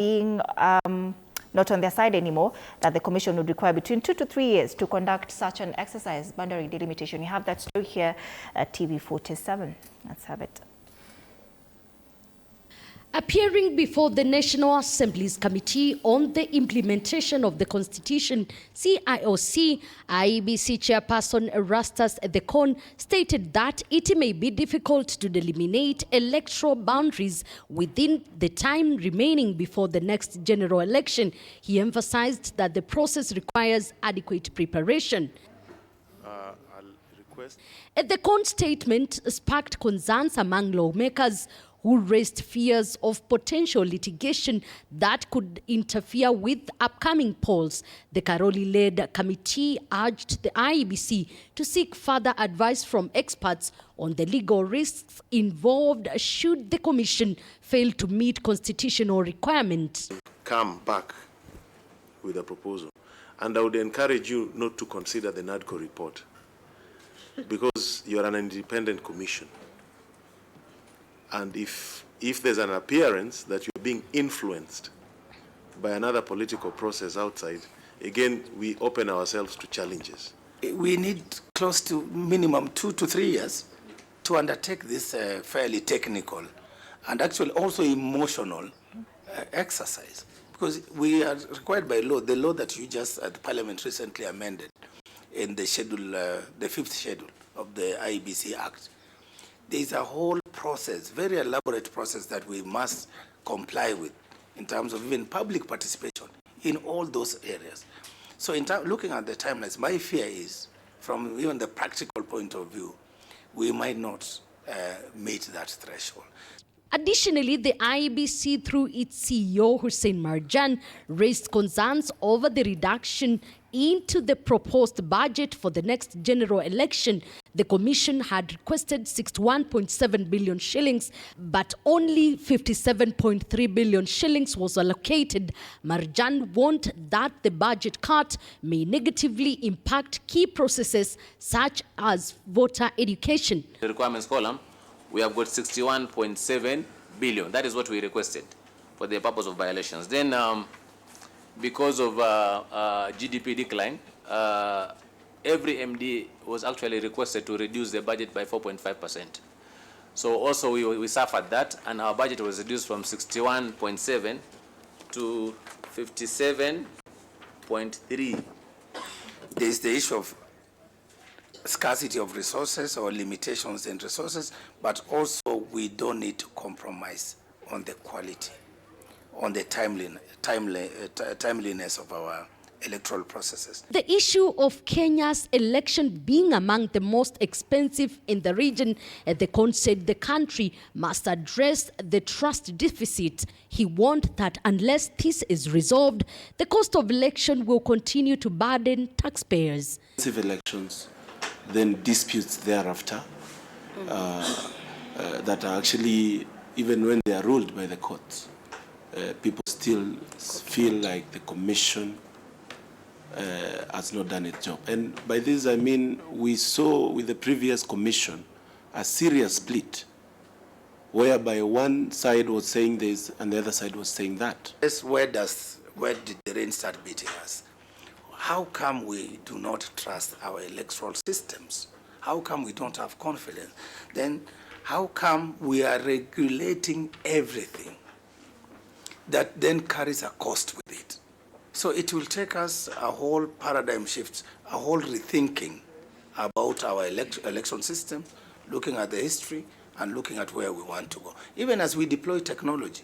being not on their side anymore, that the commission would require between 2 to 3 years to conduct such an exercise, boundary delimitation. You have that story here at TV 47. Let's have it. Appearing before the National Assembly's Committee on the Implementation of the Constitution, CIOC, IEBC Chairperson Erastus Ethekon stated that it may be difficult to delimitate electoral boundaries within the time remaining before the next general election. He emphasized that the process requires adequate preparation. Ethekon statement sparked concerns among lawmakers who raised fears of potential litigation that could interfere with upcoming polls. The Karoli-led committee urged the IEBC to seek further advice from experts on the legal risks involved should the commission fail to meet constitutional requirements. Come back with a proposal. And I would encourage you not to consider the NADCO report because you are an independent commission. And if there's an appearance that you're being influenced by another political process outside, again, we open ourselves to challenges. We need close to minimum 2 to 3 years to undertake this fairly technical and actually also emotional exercise. Because we are required by law, the law that you just, the Parliament recently amended in the schedule, the 5th schedule of the IEBC Act. There's a whole process, very elaborate process that we must comply with in terms of even public participation in all those areas. So in looking at the timelines, my fear is, from even the practical point of view, we might not meet that threshold. Additionally, the IEBC, through its CEO, Hussein Marjan, raised concerns over the reduction into the proposed budget for the next general election. The commission had requested 61.7 billion shillings, but only 57.3 billion shillings was allocated. Marjan warned that the budget cut may negatively impact key processes such as voter education. The requirements column, we have got 61.7 billion. That is what we requested for the purpose of by-elections. Then, because of GDP decline, every MD was actually requested to reduce the budget by 4.5%. So also we suffered that, and our budget was reduced from 61.7 to 57.3. There is the issue of scarcity of resources or limitations in resources, but also we don't need to compromise on the quality, on the timeliness of our electoral processes. The issue of Kenya's election being among the most expensive in the region, Ethekon said the country must address the trust deficit. He warned that unless this is resolved, the cost of election will continue to burden taxpayers. Elections, then disputes thereafter that are actually, even when they are ruled by the courts, people still feel like the commission has not done its job. And by this I mean we saw with the previous commission a serious split whereby one side was saying this and the other side was saying that. Yes, where did the rain start beating us? How come we do not trust our electoral systems? How come we don't have confidence? Then how come we are regulating everything that then carries a cost with it? So it will take us a whole paradigm shift, a whole rethinking about our election system, looking at the history and looking at where we want to go, even as we deploy technology.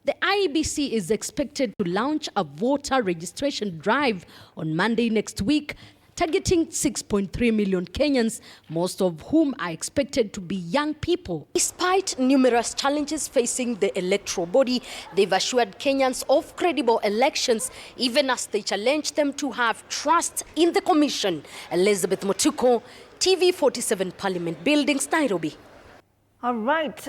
The IEBC is expected to launch a voter registration drive on Monday next week, targeting 6.3 million Kenyans, most of whom are expected to be young people. Despite numerous challenges facing the electoral body, they've assured Kenyans of credible elections, even as they challenge them to have trust in the commission. Elizabeth Motuko, TV 47 Parliament Buildings, Nairobi. All right.